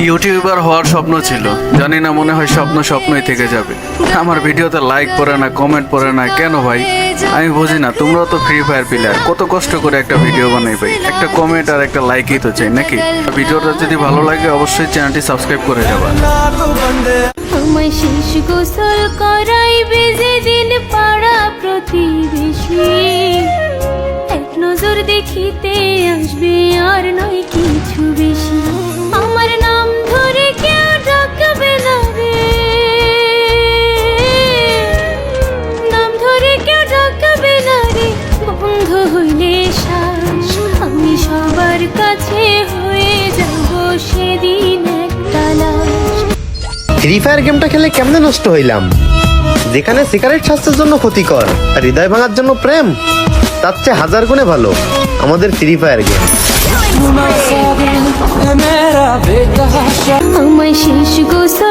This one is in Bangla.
ইউটিউবার হওয়ার স্বপ্ন ছিল, জানি না, মনে হয় স্বপ্নই থেকে যাবে। আমার ভিডিওতে লাইক পড়ে না, কমেন্ট পড়ে না, কেন ভাই? আমি বুঝি না। তোমরাও তো ফ্রি ফায়ার প্লেয়ার, কত কষ্ট করে একটা ভিডিও বানাই ভাই, একটা কমেন্ট আর একটা লাইকই তো চাই নাকি? ভিডিওটা যদি ভালো লাগে অবশ্যই চ্যানেলটি সাবস্ক্রাইব করে যাবা। আমায় শেষ গোসল করাইবে যেদিন পাড়া প্রতিবেশী, এক নজর দেখিতে আসবে আর নয় কিছু বেশি। আমার নাম ধরে কেউ ডাকবে না রে, নাম ধরে কেউ ডাকবে না রে, বন্ধ হইলে শ্বাস আমি সবার কাছে হয়ে যাব সেদিন একটা লাশ। ফ্রি ফায়ার গেমটা খেলে কেমনে নষ্ট হইলাম, যেখানে সিগারেট স্বাস্থ্যের জন্য ক্ষতিকর আর হৃদয় ভাঙার জন্য প্রেম, তার চেয়ে হাজার গুণে ভালো আমাদের ফ্রি ফায়ার গেম। আমায় শেষ গোসল